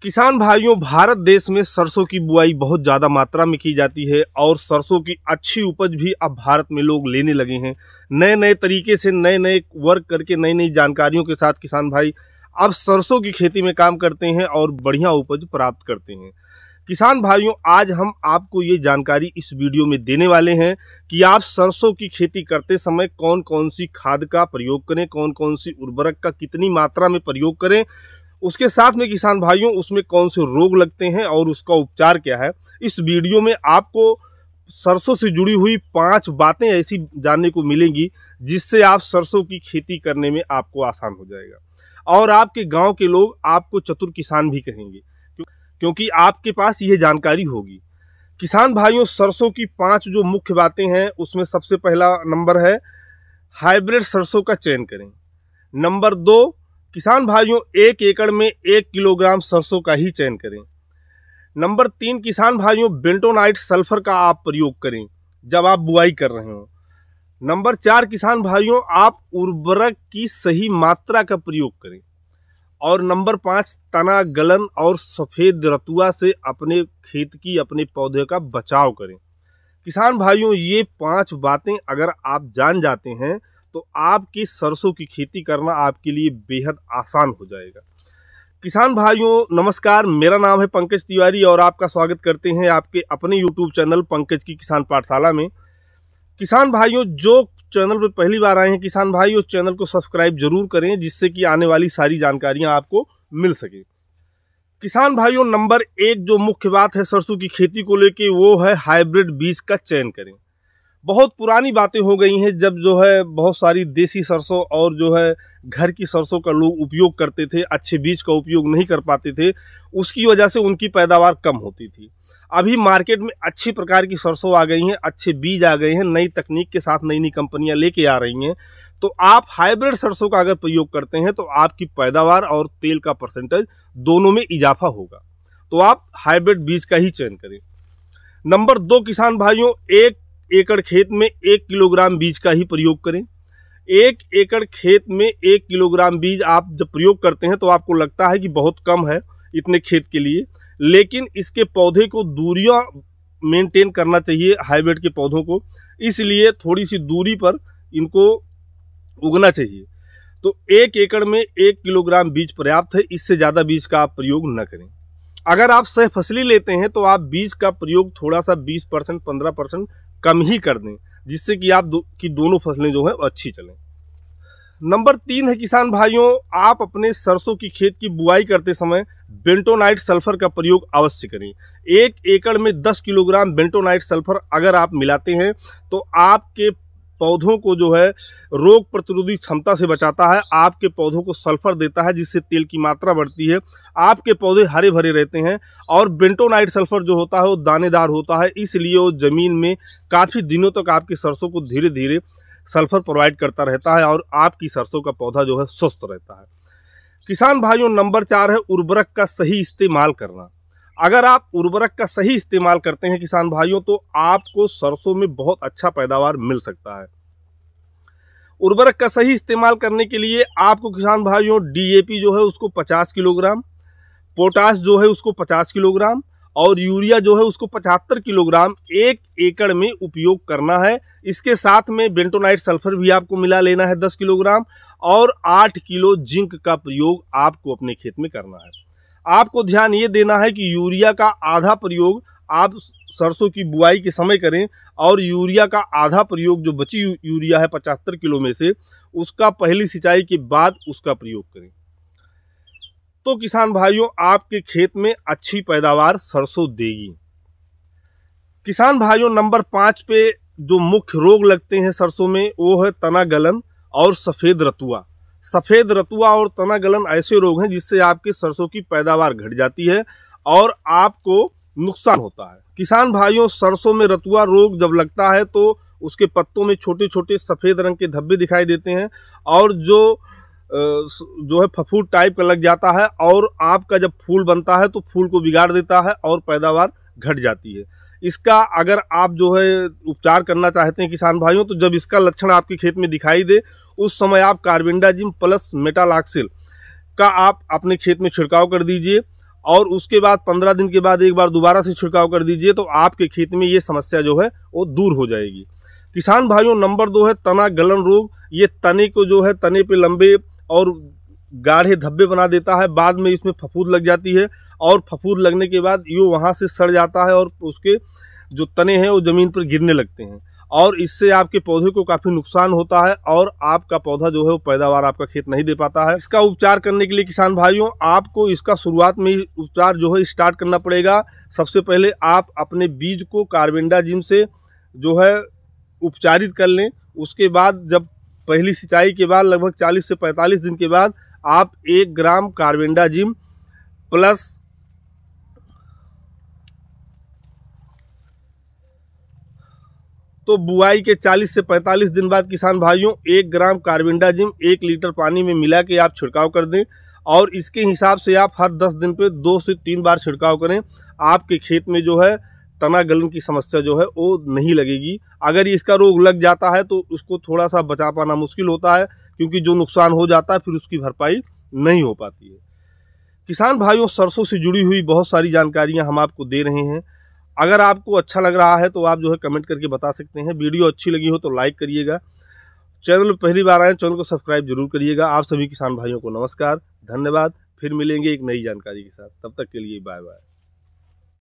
किसान भाइयों, भारत देश में सरसों की बुआई बहुत ज़्यादा मात्रा में की जाती है और सरसों की अच्छी उपज भी अब भारत में लोग लेने लगे हैं। नए नए तरीके से नए नए वर्क करके नई नई जानकारियों के साथ किसान भाई अब सरसों की खेती में काम करते हैं और बढ़िया उपज प्राप्त करते हैं। किसान भाइयों, आज हम आपको ये जानकारी इस वीडियो में देने वाले हैं कि आप सरसों की खेती करते समय कौन कौन सी खाद का प्रयोग करें, कौन कौन सी उर्वरक का कितनी मात्रा में प्रयोग करें, उसके साथ में किसान भाइयों उसमें कौन से रोग लगते हैं और उसका उपचार क्या है। इस वीडियो में आपको सरसों से जुड़ी हुई 5 बातें ऐसी जानने को मिलेंगी जिससे आप सरसों की खेती करने में आपको आसान हो जाएगा और आपके गांव के लोग आपको चतुर किसान भी कहेंगे क्योंकि आपके पास यह जानकारी होगी। किसान भाइयों, सरसों की 5 जो मुख्य बातें हैं उसमें सबसे पहला नंबर है हाइब्रिड सरसों का चयन करें। नंबर 2, किसान भाइयों 1 एकड़ में 1 किलोग्राम सरसों का ही चयन करें। नंबर 3, किसान भाइयों बेंटोनाइट सल्फर का आप प्रयोग करें जब आप बुआई कर रहे हो। नंबर 4, किसान भाइयों आप उर्वरक की सही मात्रा का प्रयोग करें। और नंबर 5, तना गलन और सफ़ेद रतुआ से अपने खेत की अपने पौधे का बचाव करें। किसान भाइयों, ये 5 बातें अगर आप जान जाते हैं तो आपकी सरसों की खेती करना आपके लिए बेहद आसान हो जाएगा। किसान भाइयों नमस्कार, मेरा नाम है पंकज तिवारी और आपका स्वागत करते हैं आपके अपने YouTube चैनल पंकज की किसान पाठशाला में। किसान भाइयों, जो चैनल पर पहली बार आए हैं किसान भाई, उस चैनल को सब्सक्राइब जरूर करें जिससे कि आने वाली सारी जानकारियां आपको मिल सके। किसान भाइयों, नंबर 1 जो मुख्य बात है सरसों की खेती को लेके वो है हाइब्रिड बीज का चयन करें। बहुत पुरानी बातें हो गई हैं जब जो है बहुत सारी देसी सरसों और जो है घर की सरसों का लोग उपयोग करते थे, अच्छे बीज का उपयोग नहीं कर पाते थे, उसकी वजह से उनकी पैदावार कम होती थी। अभी मार्केट में अच्छी प्रकार की सरसों आ गई हैं, अच्छे बीज आ गए हैं, नई तकनीक के साथ नई नई कंपनियां लेके आ रही हैं। तो आप हाइब्रिड सरसों का अगर प्रयोग करते हैं तो आपकी पैदावार और तेल का परसेंटेज दोनों में इजाफा होगा। तो आप हाइब्रिड बीज का ही चयन करें। नंबर 2, किसान भाइयों 1 एकड़ खेत में 1 किलोग्राम बीज का ही प्रयोग करें। 1 एकड़ खेत में 1 किलोग्राम बीज आप जब प्रयोग करते हैं तो आपको लगता है कि बहुत कम है इतने खेत के लिए, लेकिन इसके पौधे को दूरियां मेंटेन करना चाहिए हाइब्रिड के पौधों को, इसलिए थोड़ी सी दूरी पर इनको उगना चाहिए। तो 1 एकड़ में 1 किलोग्राम बीज पर्याप्त है, इससे ज़्यादा बीज का आप प्रयोग न करें। अगर आप सह फसली लेते हैं तो आप बीज का प्रयोग थोड़ा सा 20% 15% कम ही कर दें जिससे कि आप की दोनों फसलें जो है अच्छी चलें। नंबर 3 है किसान भाइयों, आप अपने सरसों की खेत की बुआई करते समय बेंटोनाइट सल्फर का प्रयोग अवश्य करें। 1 एकड़ में 10 किलोग्राम बेंटोनाइट सल्फर अगर आप मिलाते हैं तो आपके पौधों को जो है रोग प्रतिरोधी क्षमता से बचाता है, आपके पौधों को सल्फर देता है जिससे तेल की मात्रा बढ़ती है, आपके पौधे हरे भरे रहते हैं। और बेंटोनाइट सल्फर जो होता है वो दानेदार होता है, इसलिए वो ज़मीन में काफ़ी दिनों तक आपकी सरसों को धीरे धीरे सल्फर प्रोवाइड करता रहता है और आपकी सरसों का पौधा जो है स्वस्थ रहता है। किसान भाइयों, नंबर 4 है उर्वरक का सही इस्तेमाल करना। अगर आप उर्वरक का सही इस्तेमाल करते हैं किसान भाइयों तो आपको सरसों में बहुत अच्छा पैदावार मिल सकता है। उर्वरक का सही इस्तेमाल करने के लिए आपको किसान भाइयों DAP जो है उसको 50 किलोग्राम, पोटाश जो है उसको 50 किलोग्राम और यूरिया जो है उसको 75 किलोग्राम 1 एकड़ में उपयोग करना है। इसके साथ में बेंटोनाइट सल्फर भी आपको मिला लेना है 10 किलोग्राम और 8 किलो जिंक का प्रयोग आपको अपने खेत में करना है। आपको ध्यान ये देना है कि यूरिया का आधा प्रयोग आप सरसों की बुआई के समय करें और यूरिया का आधा प्रयोग जो बची यूरिया है 75 किलो में से उसका पहली सिंचाई के बाद उसका प्रयोग करें। तो किसान भाइयों आपके खेत में अच्छी पैदावार सरसों देगी। किसान भाइयों, नंबर 5 पे जो मुख्य रोग लगते हैं सरसों में वो है तना गलन और सफ़ेद रतुआ। सफ़ेद रतुआ और तना गलन ऐसे रोग हैं जिससे आपके सरसों की पैदावार घट जाती है और आपको नुकसान होता है। किसान भाइयों, सरसों में रतुआ रोग जब लगता है तो उसके पत्तों में छोटे छोटे सफ़ेद रंग के धब्बे दिखाई देते हैं और जो है फफूंद टाइप का लग जाता है और आपका जब फूल बनता है तो फूल को बिगाड़ देता है और पैदावार घट जाती है। इसका अगर आप जो है उपचार करना चाहते हैं किसान भाइयों तो जब इसका लक्षण आपके खेत में दिखाई दे उस समय आप कार्बेंडाजिम प्लस मेटालॉक्सिल का आप अपने खेत में छिड़काव कर दीजिए और उसके बाद 15 दिन के बाद एक बार दोबारा से छिड़काव कर दीजिए, तो आपके खेत में ये समस्या जो है वो दूर हो जाएगी। किसान भाइयों, नंबर 2 है तना गलन रोग। ये तने को जो है, तने पे लंबे और गाढ़े धब्बे बना देता है। बाद में इसमें फफूंद लग जाती है और फफूंद लगने के बाद ये वहाँ से सड़ जाता है और उसके जो तने हैं वो ज़मीन पर गिरने लगते हैं और इससे आपके पौधे को काफ़ी नुकसान होता है और आपका पौधा जो है वो पैदावार आपका खेत नहीं दे पाता है। इसका उपचार करने के लिए किसान भाइयों, आपको इसका शुरुआत में ही उपचार जो है स्टार्ट करना पड़ेगा। सबसे पहले आप अपने बीज को कार्बेंडाजिम से जो है उपचारित कर लें। उसके बाद जब पहली सिंचाई के बाद लगभग 40 से 45 दिन के बाद आप 1 ग्राम कार्बेंडाजिम प्लस तो बुआई के 40 से 45 दिन बाद किसान भाइयों 1 ग्राम कार्बेंडाजिम 1 लीटर पानी में मिला के आप छिड़काव कर दें और इसके हिसाब से आप हर 10 दिन पे 2 से 3 बार छिड़काव करें। आपके खेत में जो है तना गलन की समस्या जो है वो नहीं लगेगी। अगर इसका रोग लग जाता है तो उसको थोड़ा सा बचा पाना मुश्किल होता है, क्योंकि जो नुकसान हो जाता है फिर उसकी भरपाई नहीं हो पाती है। किसान भाइयों, सरसों से जुड़ी हुई बहुत सारी जानकारियां हम आपको दे रहे हैं। अगर आपको अच्छा लग रहा है तो आप जो है कमेंट करके बता सकते हैं। वीडियो अच्छी लगी हो तो लाइक करिएगा। चैनल पर पहली बार आए, चैनल को सब्सक्राइब जरूर करिएगा। आप सभी किसान भाइयों को नमस्कार, धन्यवाद। फिर मिलेंगे एक नई जानकारी के साथ। तब तक के लिए बाय बाय।